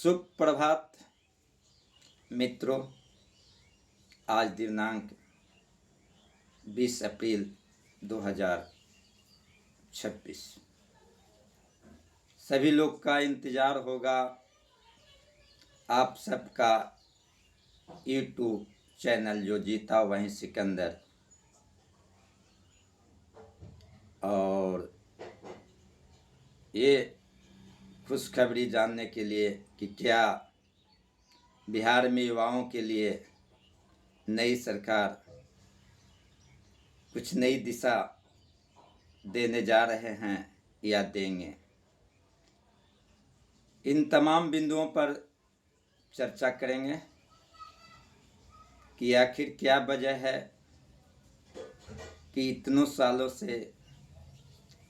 शुभ प्रभात मित्रों। आज दिनांक 20 अप्रैल 2026। सभी लोग का इंतज़ार होगा आप सबका यूट्यूब चैनल जो जीता वहीं सिकंदर, और ये खुशखबरी जानने के लिए कि क्या बिहार में युवाओं के लिए नई सरकार कुछ नई दिशा देने जा रहे हैं या देंगे। इन तमाम बिंदुओं पर चर्चा करेंगे कि आखिर क्या वजह है कि इतनों सालों से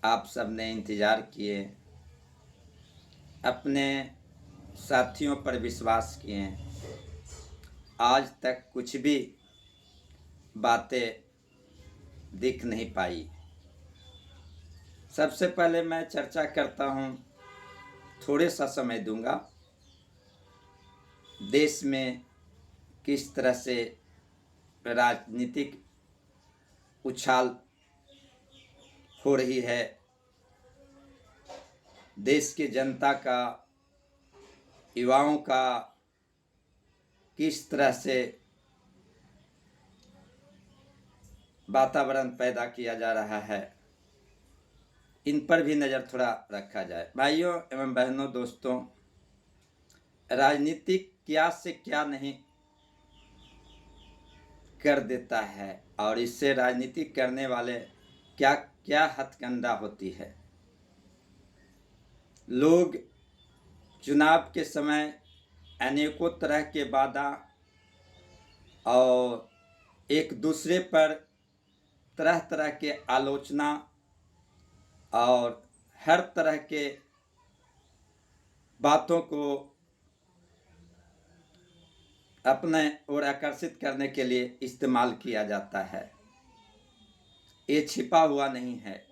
आप सब ने इंतज़ार किए, अपने साथियों पर विश्वास किए, आज तक कुछ भी बातें दिख नहीं पाई। सबसे पहले मैं चर्चा करता हूँ, थोड़े सा समय दूंगा, देश में किस तरह से राजनीतिक उछाल हो रही है, देश की जनता का, युवाओं का किस तरह से वातावरण पैदा किया जा रहा है, इन पर भी नज़र थोड़ा रखा जाए। भाइयों एवं बहनों, दोस्तों, राजनीतिक क्या से क्या नहीं कर देता है और इससे राजनीति करने वाले क्या क्या हथकंडा होती है। लोग चुनाव के समय अनेकों तरह के वादा और एक दूसरे पर तरह तरह के आलोचना और हर तरह के बातों को अपने ओर आकर्षित करने के लिए इस्तेमाल किया जाता है। ये छिपा हुआ नहीं है,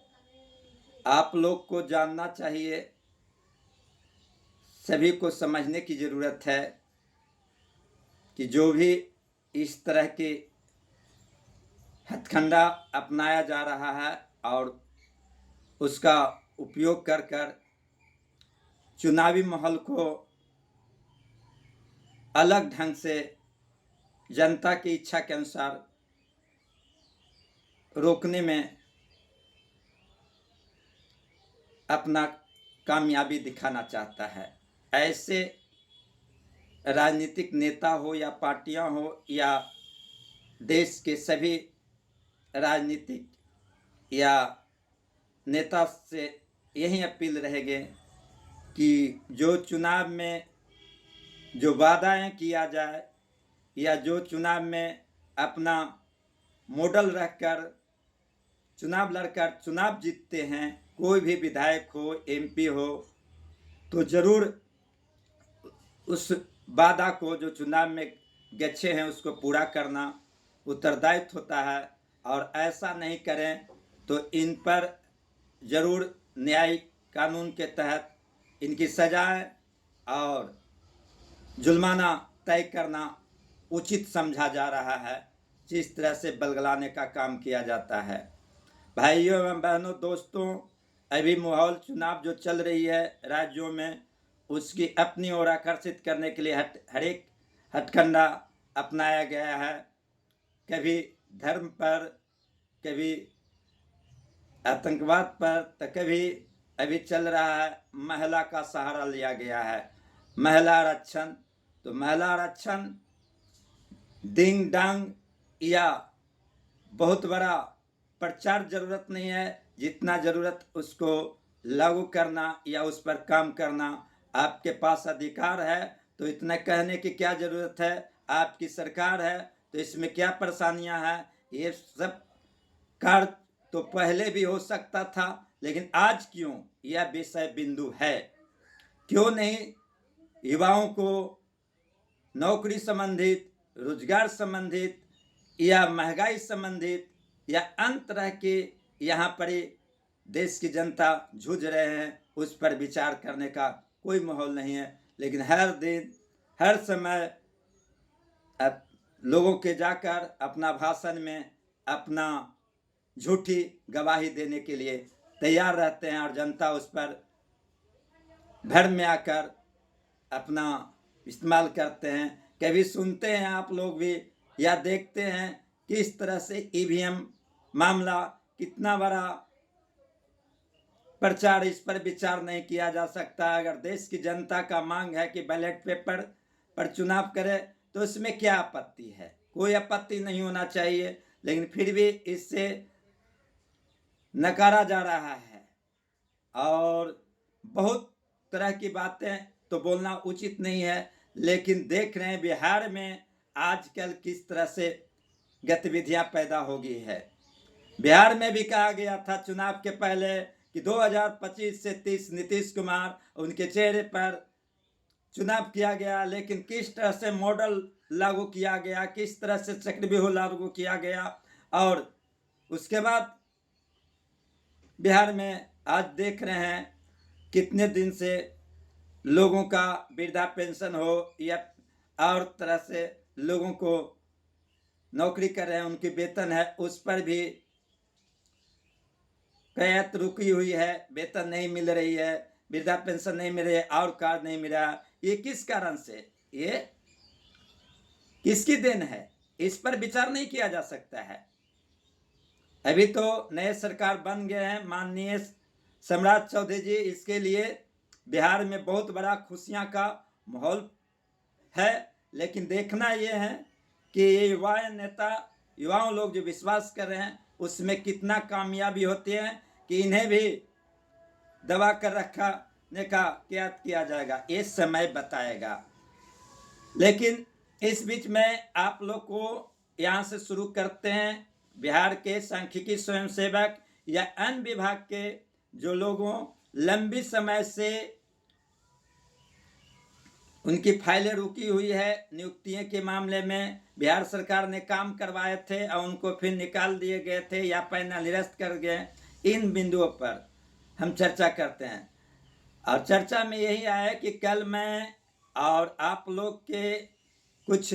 आप लोग को जानना चाहिए, सभी को समझने की ज़रूरत है कि जो भी इस तरह के हथकंडा अपनाया जा रहा है और उसका उपयोग कर कर चुनावी माहौल को अलग ढंग से जनता की इच्छा के अनुसार रोकने में अपना कामयाबी दिखाना चाहता है। ऐसे राजनीतिक नेता हो या पार्टियां हो या देश के सभी राजनीतिक या नेता से यही अपील रहेगी कि जो चुनाव में जो वादाएं किया जाए या जो चुनाव में अपना मॉडल रखकर चुनाव लड़कर चुनाव जीतते हैं, कोई भी विधायक हो, एमपी हो, तो ज़रूर उस वादा को जो चुनाव में गच्छे हैं उसको पूरा करना उत्तरदायित्व होता है। और ऐसा नहीं करें तो इन पर ज़रूर न्यायिक कानून के तहत इनकी सजाएं और जुर्माना तय करना उचित समझा जा रहा है। जिस तरह से बलगलाने का काम किया जाता है। भाइयों एवं बहनों, दोस्तों, अभी माहौल चुनाव जो चल रही है राज्यों में, उसकी अपनी ओर आकर्षित करने के लिए हर एक हथकंडा अपनाया गया है। कभी धर्म पर, कभी आतंकवाद पर, तो कभी अभी चल रहा है महिला का सहारा लिया गया है, महिला आरक्षण। तो महिला आरक्षण डिंग डांग या बहुत बड़ा प्रचार जरूरत नहीं है, जितना ज़रूरत उसको लागू करना या उस पर काम करना। आपके पास अधिकार है तो इतना कहने की क्या ज़रूरत है, आपकी सरकार है तो इसमें क्या परेशानियां हैं। ये सब कार्य तो पहले भी हो सकता था, लेकिन आज क्यों यह विषय बिंदु है। क्यों नहीं युवाओं को नौकरी संबंधित, रोजगार संबंधित या महंगाई संबंधित या अन्य तरह के यहाँ पर देश की जनता जूझ रहे हैं, उस पर विचार करने का कोई माहौल नहीं है। लेकिन हर दिन हर समय लोगों के जाकर अपना भाषण में अपना झूठी गवाही देने के लिए तैयार रहते हैं और जनता उस पर भ्रम में आकर अपना इस्तेमाल करते हैं। कभी सुनते हैं आप लोग भी या देखते हैं किस तरह से ईवीएम मामला कितना बड़ा प्रचार, इस पर विचार नहीं किया जा सकता। अगर देश की जनता का मांग है कि बैलेट पेपर पर चुनाव करे तो इसमें क्या आपत्ति है, कोई आपत्ति नहीं होना चाहिए, लेकिन फिर भी इससे नकारा जा रहा है और बहुत तरह की बातें तो बोलना उचित नहीं है। लेकिन देख रहे हैं बिहार में आजकल किस तरह से गतिविधियां पैदा हो गई है। बिहार में भी कहा गया था चुनाव के पहले कि 2025 से 30 नीतीश कुमार उनके चेहरे पर चुनाव किया गया, लेकिन किस तरह से मॉडल लागू किया गया, किस तरह से चक्रव्यूह लागू किया गया और उसके बाद बिहार में आज देख रहे हैं कितने दिन से लोगों का वृद्धा पेंशन हो या और तरह से लोगों को नौकरी कर रहे हैं उनकी वेतन है उस पर भी कैद रुकी हुई है, वेतन नहीं मिल रही है, वृद्धा पेंशन नहीं मिल रही है और कार्ड नहीं मिल रहा। ये किस कारण से, ये किसकी देन है, इस पर विचार नहीं किया जा सकता है। अभी तो नए सरकार बन गए हैं माननीय सम्राट चौधरी जी, इसके लिए बिहार में बहुत बड़ा खुशियां का माहौल है। लेकिन देखना ये है कि ये युवा नेता युवाओं लोग जो विश्वास कर रहे हैं उसमें कितना कामयाबी होती है कि इन्हें भी दबा कर रखने का क्या किया जाएगा, ये समय बताएगा। लेकिन इस बीच में आप लोग को यहाँ से शुरू करते हैं। बिहार के सांख्यिकी स्वयंसेवक या अन्य विभाग के जो लोगों लंबी समय से उनकी फाइलें रुकी हुई है नियुक्तियों के मामले में, बिहार सरकार ने काम करवाए थे और उनको फिर निकाल दिए गए थे या पैनल निरस्त कर गए, इन बिंदुओं पर हम चर्चा करते हैं। और चर्चा में यही आया कि कल मैं और आप लोग के कुछ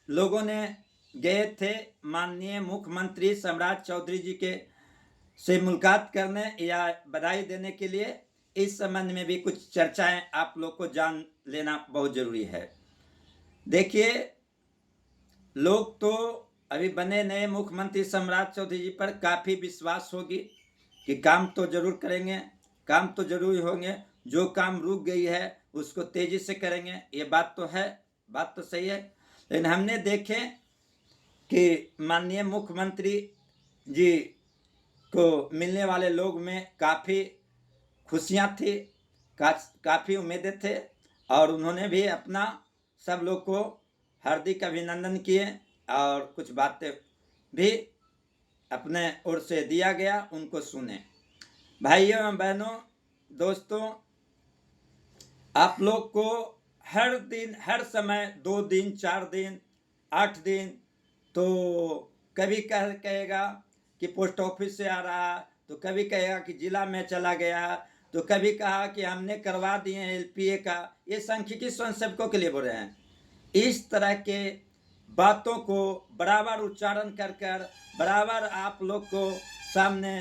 लोगों ने गए थे माननीय मुख्यमंत्री सम्राट चौधरी जी के से मुलाकात करने या बधाई देने के लिए। इस संबंध में भी कुछ चर्चाएं आप लोग को जान लेना बहुत जरूरी है। देखिए, लोग तो अभी बने नए मुख्यमंत्री सम्राट चौधरी जी पर काफ़ी विश्वास होगी कि काम तो जरूर करेंगे, काम तो जरूर होंगे, जो काम रुक गई है उसको तेजी से करेंगे, ये बात तो है, बात तो सही है। लेकिन हमने देखे कि माननीय मुख्यमंत्री जी को मिलने वाले लोग में काफ़ी खुशियाँ थी, काफ़ी उम्मीदें थे और उन्होंने भी अपना सब लोग को हार्दिक अभिनंदन किए और कुछ बातें भी अपने ओर से दिया गया, उनको सुने। भाइयों एवं बहनों, दोस्तों, आप लोग को हर दिन हर समय 2 दिन 4 दिन 8 दिन तो कभी कहेगा कि पोस्ट ऑफिस से आ रहा, तो कभी कहेगा कि जिला में चला गया, तो कभी कहा कि हमने करवा दिए एलपीए का। ये सांख्यिकी स्वयंसेवकों के लिए बोल रहे हैं। इस तरह के बातों को बराबर उच्चारण कर कर बराबर आप लोग को सामने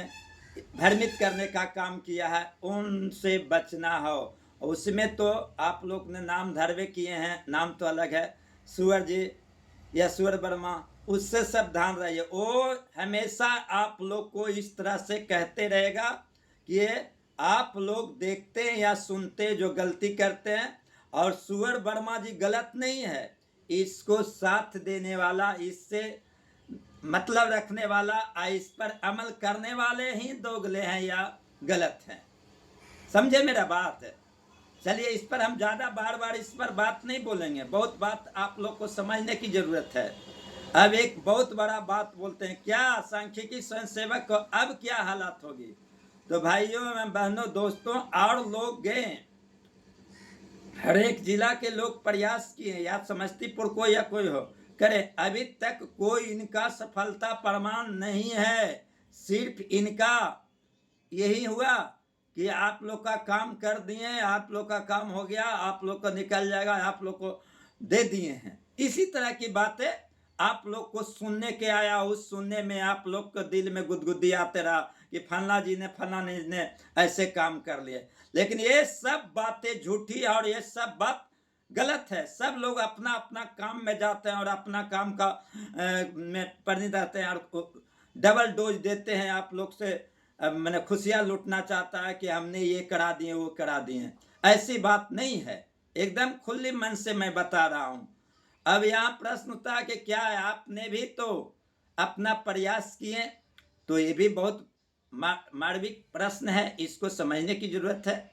भ्रमित करने का काम किया है, उनसे बचना हो। उसमें तो आप लोग ने नाम धरवे किए हैं, नाम तो अलग है, सुअर जी या सुअर वर्मा, उससे सावधान रहिए। वो हमेशा आप लोग को इस तरह से कहते रहेगा कि ये आप लोग देखते हैं या सुनते जो गलती करते हैं, और सुअर वर्मा जी गलत नहीं है, इसको साथ देने वाला, इससे मतलब रखने वाला, इस पर अमल करने वाले ही दोगले हैं या गलत हैं। समझे मेरा बात? चलिए, इस पर हम ज़्यादा बार बार इस पर बात नहीं बोलेंगे, बहुत बात आप लोग को समझने की ज़रूरत है। अब एक बहुत बड़ा बात बोलते हैं, क्या सांख्यिकी स्वयंसेवक को अब क्या हालत होगी? तो भाइयों एवं बहनों, दोस्तों, और लोग गए, हर एक जिला के लोग प्रयास किए, या समस्तीपुर को या कोई हो करे, अभी तक कोई इनका सफलता प्रमाण नहीं है। सिर्फ इनका यही हुआ कि आप लोग का काम कर दिए, आप लोग का काम हो गया, आप लोग को निकल जाएगा, आप लोग को दे दिए हैं। इसी तरह की बातें आप लोग को सुनने के आया, उस सुनने में आप लोग को दिल में गुदगुदी आते रहा कि फलना जी ने ऐसे काम कर लिए। लेकिन ये सब बातें झूठी और ये सब बात गलत है। सब लोग अपना अपना काम में जाते हैं और अपना काम का में परिणत रहते हैं और डबल डोज देते हैं आप लोग से। मैंने खुशियां लूटना चाहता है कि हमने ये करा दिए, वो करा दिए। ऐसी बात नहीं है, एकदम खुले मन से मैं बता रहा हूं। अब यहाँ प्रश्न उठता है कि क्या है, आपने भी तो अपना प्रयास किए, तो ये भी बहुत मार्मिक प्रश्न है, इसको समझने की जरूरत है।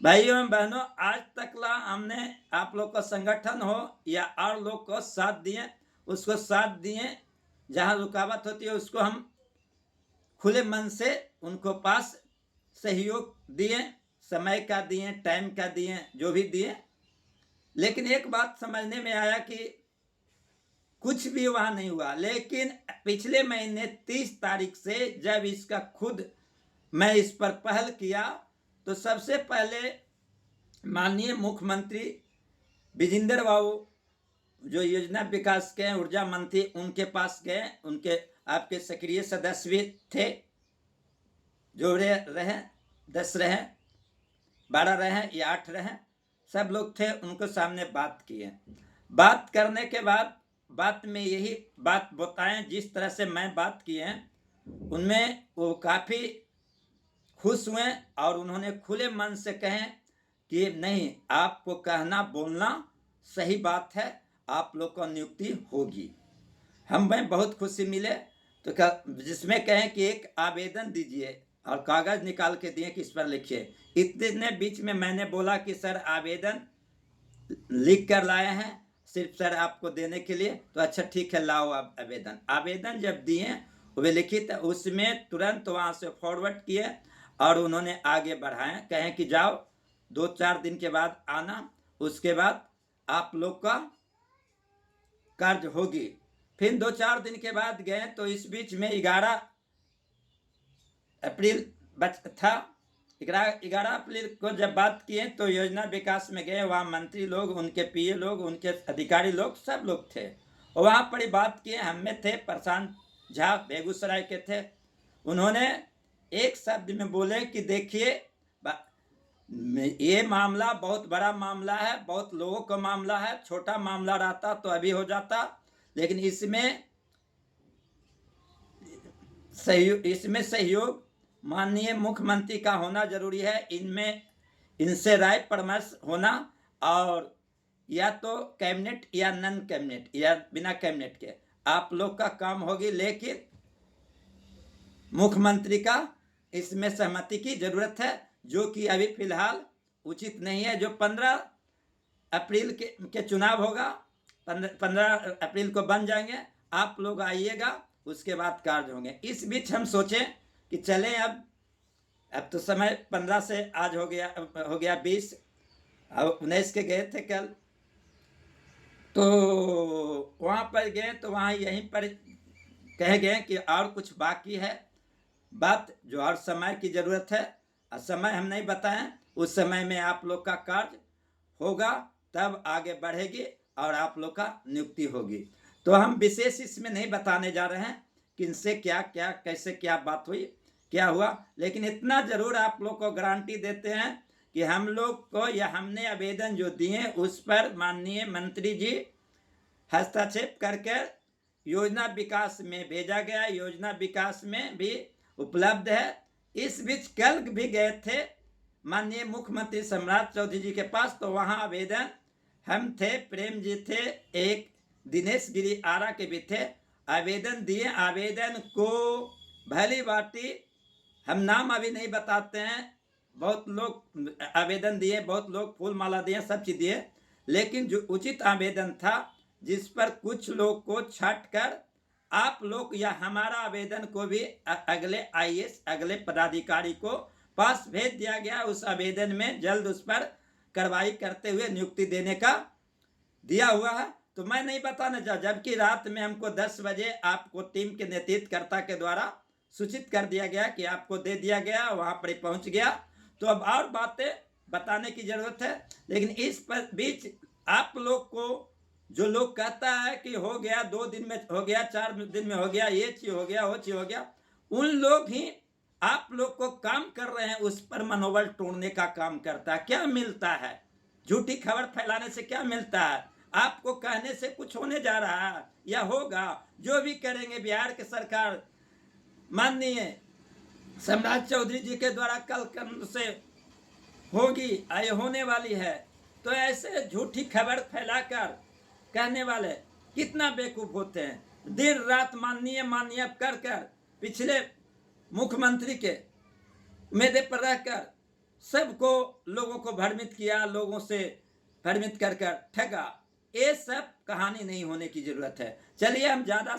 भाइयों एवं बहनों, आज तक ला हमने आप लोग का संगठन हो या और लोग को साथ दिए, उसको साथ दिए। जहाँ रुकावट होती है उसको हम खुले मन से उनको पास सहयोग दिए, समय का दिए, टाइम का दिए, जो भी दिए। लेकिन एक बात समझने में आया कि कुछ भी वहां नहीं हुआ। लेकिन पिछले महीने 30 तारीख से जब इसका खुद मैं इस पर पहल किया, तो सबसे पहले माननीय मुख्यमंत्री विजेंद्र बाबू जो योजना विकास के ऊर्जा मंत्री, उनके पास गए। उनके आपके सक्रिय सदस्य भी थे, जो रहे 10 रहे, 12 रहे या 8 रहे, सब लोग थे। उनको सामने बात किए। बात करने के बाद बात में यही बात बताएं, जिस तरह से मैं बात किए उनमें वो काफ़ी खुश हुए और उन्होंने खुले मन से कहें कि नहीं, आपको कहना बोलना सही बात है, आप लोग को नियुक्ति होगी। हमें बहुत खुशी मिले। तो जिसमें कहें कि एक आवेदन दीजिए और कागज निकाल के दिए कि इस पर लिखिए। इतने बीच में मैंने बोला कि सर आवेदन लिख कर लाए हैं सिर्फ सर आपको देने के लिए। तो अच्छा ठीक है, लाओ आप आवेदन। आवेदन जब दिए वे लिखित, उसमें तुरंत वहाँ से फॉरवर्ड किए और उन्होंने आगे बढ़ाए। कहें कि जाओ 2-4 दिन के बाद आना, उसके बाद आप लोग का कार्य होगी। फिर 2-4 दिन के बाद गए तो इस बीच में 11 अप्रैल था। 11 अप्रैल को जब बात किए तो योजना विकास में गए, वहाँ मंत्री लोग, उनके पीए लोग, उनके अधिकारी लोग, सब लोग थे। और वहाँ पर बात किए, हम में थे प्रशांत झा, बेगूसराय के थे। उन्होंने एक शब्द में बोले कि देखिए ये मामला बहुत बड़ा मामला है, बहुत लोगों का मामला है। छोटा मामला रहता तो अभी हो जाता, लेकिन इसमें सहयोग माननीय मुख्यमंत्री का होना जरूरी है। इनसे राय परामर्श होना, और या तो कैबिनेट या नॉन कैबिनेट या बिना कैबिनेट के आप लोग का काम होगी। लेकिन मुख्यमंत्री का इसमें सहमति की जरूरत है, जो कि अभी फिलहाल उचित नहीं है। जो 15 अप्रैल के चुनाव होगा, 15 अप्रैल को बन जाएंगे, आप लोग आइएगा, उसके बाद कार्य होंगे। इस बीच हम सोचें कि चलें, अब तो समय 15 से आज हो गया 20, अब 19 के गए थे कल। तो वहाँ पर गए तो वहाँ यहीं पर कह गए कि और कुछ बाकी है बात, जो और समय की जरूरत है। समय हम नहीं बताएं, उस समय में आप लोग का कार्य होगा, तब आगे बढ़ेगी और आप लोग का नियुक्ति होगी। तो हम विशेष इसमें नहीं बताने जा रहे हैं कि इनसे क्या क्या कैसे क्या बात हुई, क्या हुआ। लेकिन इतना जरूर आप लोग को गारंटी देते हैं कि हम लोग को या हमने आवेदन जो दिए उस पर माननीय मंत्री जी हस्तक्षेप करके योजना विकास में भेजा गया, योजना विकास में भी उपलब्ध है। इस बीच कल भी गए थे माननीय मुख्यमंत्री सम्राट चौधरी जी के पास, तो वहाँ आवेदन हम थे, प्रेम जी थे, एक दिनेश गिरी आरा के भी थे, आवेदन दिए। आवेदन को भली बाटी हम नाम अभी नहीं बताते हैं, बहुत लोग आवेदन दिए, बहुत लोग फूल माला दिए, सब चीज दिए। लेकिन जो उचित आवेदन था, जिस पर कुछ लोग को छाट कर आप लोग या हमारा आवेदन को भी अगले आईएएस अगले पदाधिकारी को पास भेज दिया गया। उस आवेदन में जल्द उस पर कार्रवाई करते हुए नियुक्ति देने का दिया हुआ है। तो मैं नहीं बताना चाह, जबकि रात में हमको 10 बजे आपको टीम के नेतृत्वकर्ता के द्वारा सूचित कर दिया गया कि आपको दे दिया गया, वहां पर पहुंच गया। तो अब और बातें बताने की जरूरत है। लेकिन इस पर बीच आप लोग को जो लोग कहता है कि हो गया 2 दिन में हो गया, 4 दिन में हो गया, ये चीज हो गया, वो चीज हो गया, उन लोग ही आप लोग को काम कर रहे हैं उस पर मनोबल तोड़ने का काम करता है। क्या मिलता है? झूठी खबर फैलाने से क्या मिलता है? आपको कहने से कुछ होने जा रहा है या होगा? जो भी करेंगे बिहार की सरकार माननीय सम्राट चौधरी जी के द्वारा कल कर्म से होगी, आय होने वाली है। तो ऐसे झूठी खबर फैलाकर कहने वाले कितना बेवकूफ होते हैं। दिन रात माननीय माननीय कर कर पिछले मुख्यमंत्री के मेदे पर रहकर सबको लोगों को भ्रमित किया, लोगों से भ्रमित कर कर ठगा। ये सब कहानी नहीं होने की जरूरत है। चलिए हम ज्यादा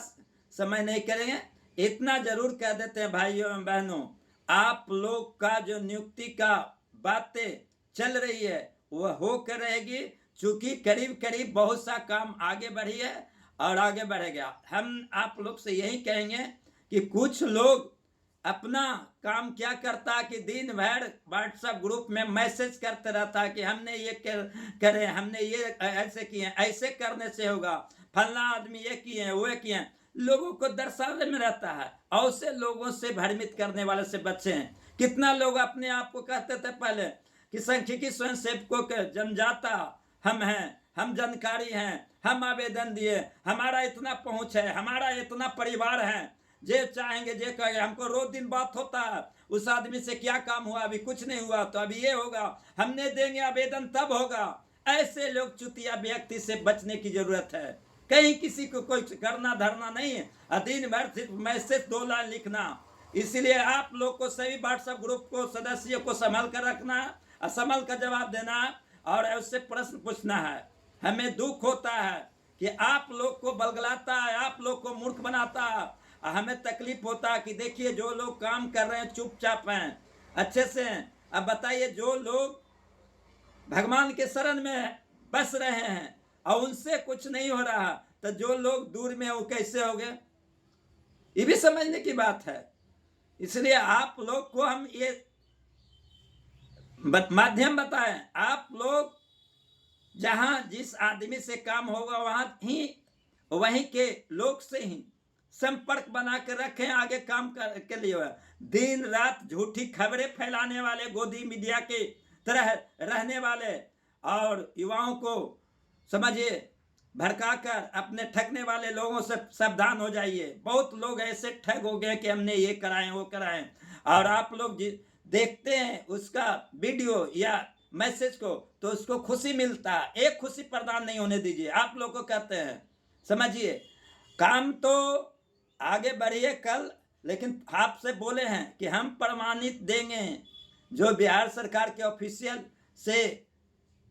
समय नहीं करेंगे, इतना जरूर कह देते हैं भाइयों एवं बहनों, आप लोग का जो नियुक्ति का बातें चल रही है वह होकर रहेगी, चूंकि करीब करीब बहुत सा काम आगे बढ़ी है और आगे बढ़ेगा। हम आप लोग से यही कहेंगे कि कुछ लोग अपना काम क्या करता कि दिन भर व्हाट्सएप ग्रुप में मैसेज करते रहता कि हमने ये करे, हमने ये ऐसे किए, ऐसे करने से होगा, फलना आदमी ये किए वो किए, लोगों को दर्शाने में रहता है। और से लोगों से भ्रमित करने वाले से बचें। कितना लोग अपने आप को कहते थे पहले कि सांख्यिकी स्वयं सेवकों के जनजाता हम हैं, हम जानकारी हैं, हम आवेदन दिए, हमारा इतना पहुंच है, हमारा इतना परिवार है, जे चाहेंगे जे कहेंगे। हमको रोज दिन बात होता है उस आदमी से, क्या काम हुआ, अभी कुछ नहीं हुआ तो अभी ये होगा, हमने देंगे आवेदन तब होगा। ऐसे लोग चुतिया व्यक्ति से बचने की जरूरत है। कहीं किसी को कोई करना धरना नहीं है, दिन भर सिर्फ मैसेज 2 लाइन लिखना। इसलिए आप लोग को सभी व्हाट्सएप ग्रुप को सदस्यों को संभाल कर रखना है और संभल कर जवाब देना है और उससे प्रश्न पूछना है। हमें दुख होता है कि आप लोग को बलगलाता है, आप लोग को मूर्ख बनाता है। हमें तकलीफ होता है कि देखिए जो लोग काम कर रहे हैं चुपचाप हैं, अच्छे से हैं। अब बताइए जो लोग भगवान के शरण में बस रहे हैं और उनसे कुछ नहीं हो रहा, तो जो लोग दूर में वो कैसे हो गए? ये भी समझने की बात है। इसलिए आप लोग को हम ये माध्यम बताएं, आप लोग जहां जिस आदमी से काम होगा वहीं के लोग से ही संपर्क बना कर रखें आगे काम के लिए। दिन रात झूठी खबरें फैलाने वाले, गोदी मीडिया के तरह रहने वाले और युवाओं को समझिए भड़काकर अपने ठगने वाले लोगों से सावधान हो जाइए। बहुत लोग ऐसे ठग हो गए कि हमने ये कराए वो कराए, और आप लोग देखते हैं उसका वीडियो या मैसेज को तो उसको खुशी मिलता है। एक खुशी प्रदान नहीं होने दीजिए। आप लोग को कहते हैं समझिए काम तो आगे बढ़िए कल, लेकिन आपसे बोले हैं कि हम प्रमाणित देंगे, जो बिहार सरकार के ऑफिशियल से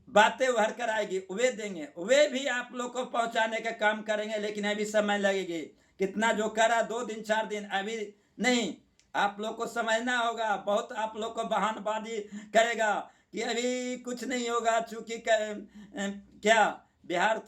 बातें उभर कर आएगी वे देंगे, वे भी आप लोग को पहुंचाने का काम करेंगे। लेकिन अभी समय लगेगी। कितना जो करा 2 दिन 4 दिन अभी नहीं, आप लोग को समझना होगा। बहुत आप लोग को बहानबाजी करेगा कि अभी कुछ नहीं होगा, चूंकि क्या बिहार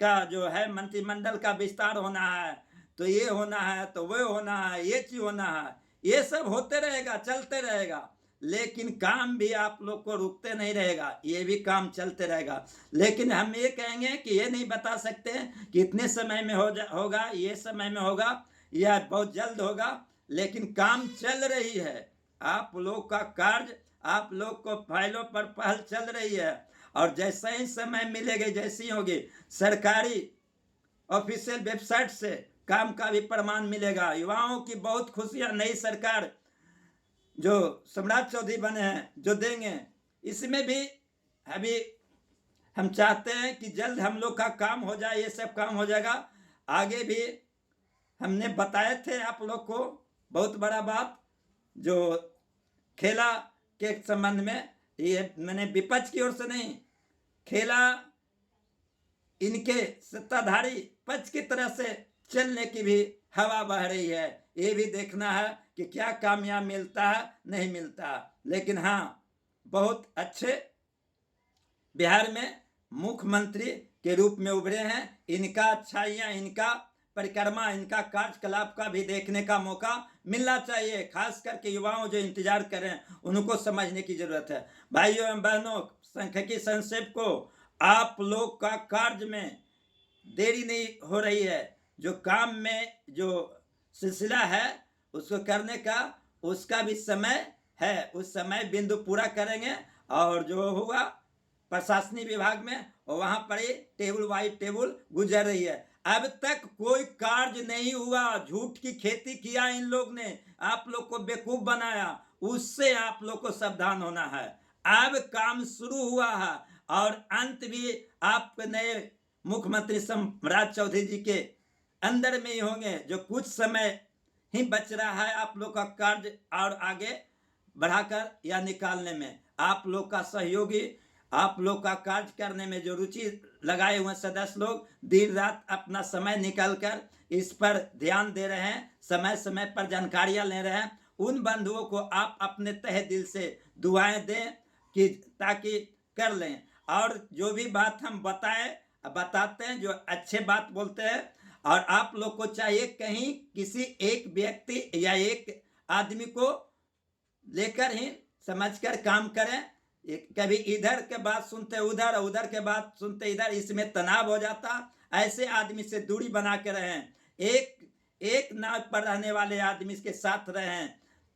का जो है मंत्रिमंडल का विस्तार होना है, तो ये होना है, तो वो होना है, ये चीज होना है। ये सब होते रहेगा, चलते रहेगा, लेकिन काम भी आप लोग को रुकते नहीं रहेगा, ये भी काम चलते रहेगा। लेकिन हम ये कहेंगे कि ये नहीं बता सकते कि इतने समय में होगा, ये समय में होगा या बहुत जल्द होगा, लेकिन काम चल रही है। आप लोग का कार्य, आप लोग को फाइलों पर पहल चल रही है, और जैसे ही समय मिलेगा, जैसी होगी सरकारी ऑफिशियल वेबसाइट से काम का भी प्रमाण मिलेगा। युवाओं की बहुत खुशियां, नई सरकार जो सम्राट चौधरी बने हैं जो देंगे, इसमें भी अभी हम चाहते हैं कि जल्द हम लोग का काम हो जाए, ये सब काम हो जाएगा। आगे भी हमने बताए थे आप लोग को बहुत बड़ा बात जो खेला के संबंध में, ये मैंने विपक्ष की ओर से नहीं, खेला इनके सत्ताधारी पक्ष की तरह से चलने की भी हवा बह रही है। ये भी देखना है कि क्या कामयाब मिलता है नहीं मिलता। लेकिन हाँ, बहुत अच्छे बिहार में मुख्यमंत्री के रूप में उभरे हैं। इनका अच्छाइयाँ, इनका परिक्रमा, इनका कार्यकलाप का भी देखने का मौका मिलना चाहिए। खास करके युवाओं जो इंतजार कर रहे हैं उनको समझने की जरूरत है। भाइयों एवं बहनों, सांख्यिकी संक्षेप को आप लोग का कार्य में देरी नहीं हो रही है। जो काम में जो सिलसिला है उसको करने का उसका भी समय है, उस समय बिंदु पूरा करेंगे। और जो हुआ प्रशासनिक विभाग में वहां पर ही टेबल वाइज टेबल गुजर रही है। अब तक कोई कार्य नहीं हुआ, झूठ की खेती किया इन लोग ने, आप लोग को बेवकूफ बनाया, उससे आप लोग को सावधान होना है। अब काम शुरू हुआ है और अंत भी आपके नए मुख्यमंत्री सम्राट चौधरी जी के अंदर में ही होंगे। जो कुछ समय ही बच रहा है आप लोग का कार्य और आगे बढ़ाकर या निकालने में। आप लोग का सहयोगी, आप लोग का कार्य करने में जो रुचि लगाए हुए सदस्य लोग दिन रात अपना समय निकालकर इस पर ध्यान दे रहे हैं, समय समय पर जानकारियां ले रहे हैं, उन बंधुओं को आप अपने तहे दिल से दुआएं दें कि ताकि कर लें। और जो भी बात हम बताते हैं, जो अच्छे बात बोलते हैं। और आप लोग को चाहिए कहीं किसी एक व्यक्ति या एक आदमी को लेकर ही समझकर काम करें। कभी इधर के बात सुनते उधर, उधर के बात सुनते इधर, इसमें तनाव हो जाता। ऐसे आदमी से दूरी बना के रहें। एक नाव पर रहने वाले आदमी के साथ रहें।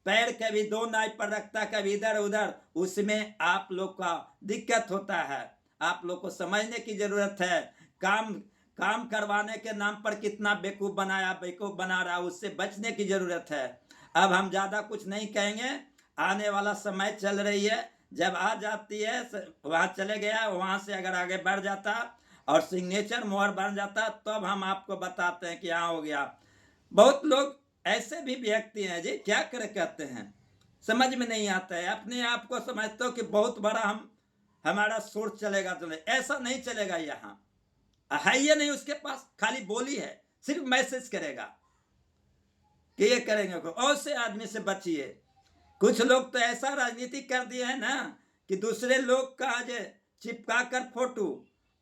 पैर कभी दो नाव पर रखता, कभी इधर उधर, उसमें आप लोग का दिक्कत होता है। आप लोग को समझने की जरूरत है। काम करवाने के नाम पर कितना बेवकूफ बना रहा, उससे बचने की जरूरत है। अब हम ज्यादा कुछ नहीं कहेंगे। आने वाला समय चल रही है, जब आ जाती है वहां चले गया, वहां से अगर आगे बढ़ जाता और सिग्नेचर मोहर बन जाता तब हम आपको बताते हैं कि हाँ हो गया। बहुत लोग ऐसे भी व्यक्ति हैं जी, क्या करे कहते हैं, समझ में नहीं आता है। अपने आप को समझते हो कि बहुत बड़ा हमारा सोर्स चलेगा। ऐसा नहीं चलेगा। यहाँ है ये नहीं उसके पास, खाली बोली है, सिर्फ मैसेज करेगा कि ये करेंगे। और से आदमी से बचिए। कुछ लोग तो ऐसा राजनीति कर दिए है ना कि दूसरे लोग का आज चिपका कर फोटो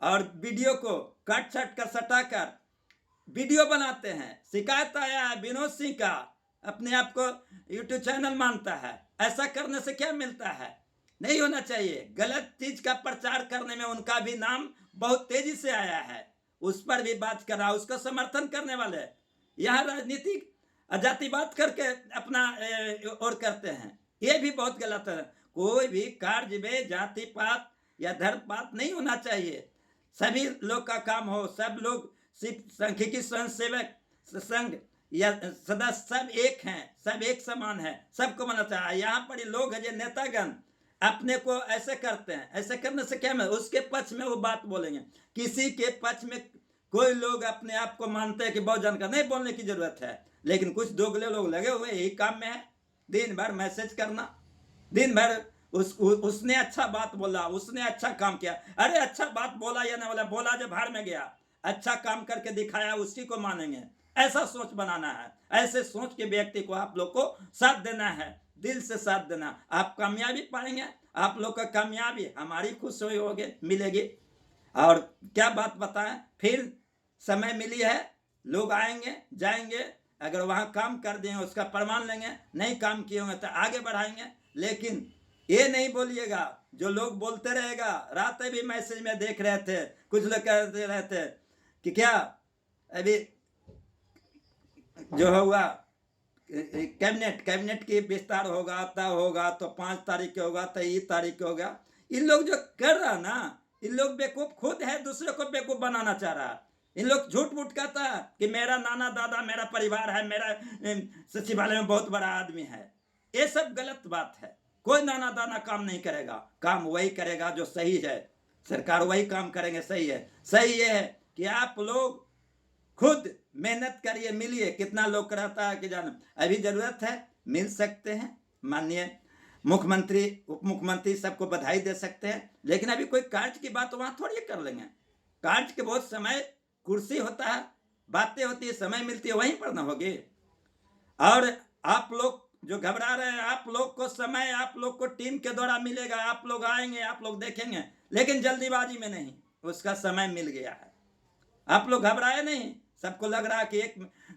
और वीडियो को कट छट कर सटा कर वीडियो बनाते हैं। शिकायत आया है विनोद सिंह का, अपने आप को यूट्यूब चैनल मानता है। ऐसा करने से क्या मिलता है? नहीं होना चाहिए। गलत चीज का प्रचार करने में उनका भी नाम बहुत तेजी से आया है, उस पर भी बात कर रहा, उसका समर्थन करने वाले यहाँ राजनीतिक जातिवाद करके अपना और करते हैं। ये भी बहुत गलत है। कोई भी कार्य में जाति पात या धर्म पात नहीं होना चाहिए। सभी लोग का काम हो, सब लोग सिर्फ सांख्यिकी स्वयंसेवक संघ या सदस्य सब एक हैं, सब एक समान है, सबको मानना चाहिए। यहाँ पर लोग है जो नेतागण अपने को ऐसे करते हैं। ऐसे करने से क्या, उसके पक्ष में वो बात बोलेंगे, किसी के पक्ष में कोई लोग अपने आप को मानते हैं कि बहुत जानकार, नहीं बोलने की जरूरत है। लेकिन कुछ दोगले लोग लगे हुए यही काम में है, दिन भर मैसेज करना, दिन भर उसने अच्छा बात बोला, उसने अच्छा काम किया। अरे अच्छा बात बोला या ना बोला, बोला जब भाड़ में गया, अच्छा काम करके दिखाया उसी को मानेंगे। ऐसा सोच बनाना है। ऐसे सोच के व्यक्ति को आप लोग को साथ देना है, दिल से साथ देना। आप कामयाबी पाएंगे, आप लोग का कामयाबी हमारी खुशी होगी, मिलेगी। और क्या बात बताएं, फिर समय मिली है, लोग आएंगे जाएंगे, अगर वहां काम कर दें उसका प्रमाण लेंगे, नहीं काम किए होंगे तो आगे बढ़ाएंगे। लेकिन ये नहीं बोलिएगा, जो लोग बोलते रहेगा। रात भी मैसेज में देख रहे थे, कुछ लोग कहते रहते कि क्या अभी जो हुआ कैबिनेट की विस्तार होगा तो 5 तारीख के होगा तो 1 तारीख के होगा। इन लोग जो कर रहा ना, इन लोग बेवकूफ खुद है, दूसरे को बेवकूफ बनाना चाह रहा। इन लोग झूठ मूठ कहता है कि मेरा नाना दादा, मेरा परिवार है, मेरा सचिवालय में बहुत बड़ा आदमी है। ये सब गलत बात है। कोई नाना दाना काम नहीं करेगा, काम वही करेगा जो सही है। सरकार वही काम करेंगे, सही है। सही ये है कि आप लोग खुद मेहनत करिए, मिलिए। कितना लोग कराता है कि जान, अभी जरूरत है, मिल सकते हैं। माननीय मुख्यमंत्री, उप मुख्यमंत्री सबको बधाई दे सकते हैं। लेकिन अभी कोई कार्य की बात वहां थोड़ी कर लेंगे। कार्य के बहुत समय कुर्सी होता है, बातें होती है, समय मिलती है, वहीं पर ना होगी। और आप लोग जो घबरा रहे हैं, आप लोग को समय, आप लोग को टीम के द्वारा मिलेगा। आप लोग आएंगे, आप लोग देखेंगे, लेकिन जल्दीबाजी में नहीं, उसका समय मिल गया है। आप लोग घबराए नहीं, सबको लग रहा है कि एक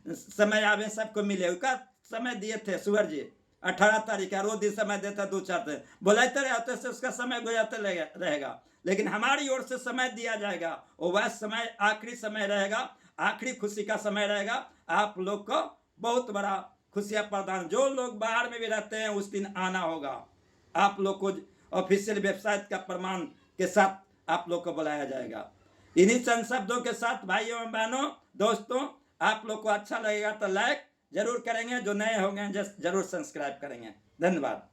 समय आवे सबको मिले, उसका समय दिए थे सूरज जी 18 तारीख का, रोज दिन समय देता 2-4 दिन बुलाते रहते से उसका समय गुजरते रहेगा, लेकिन हमारी ओर से समय दिया जाएगा, और वह समय आखिरी समय रहेगा, आखिरी खुशी का समय रहेगा। आप लोग को बहुत बड़ा खुशियां प्रदान, जो लोग बाहर में भी रहते हैं उस दिन आना होगा, आप लोग को ऑफिशियल वेबसाइट का प्रमाण के साथ आप लोग को बुलाया जाएगा। इन्हीं चंद शब्दों के साथ भाइयों एवं बहनों, दोस्तों, आप लोग को अच्छा लगेगा तो लाइक जरूर करेंगे, जो नए होंगे जरूर सब्सक्राइब करेंगे। धन्यवाद।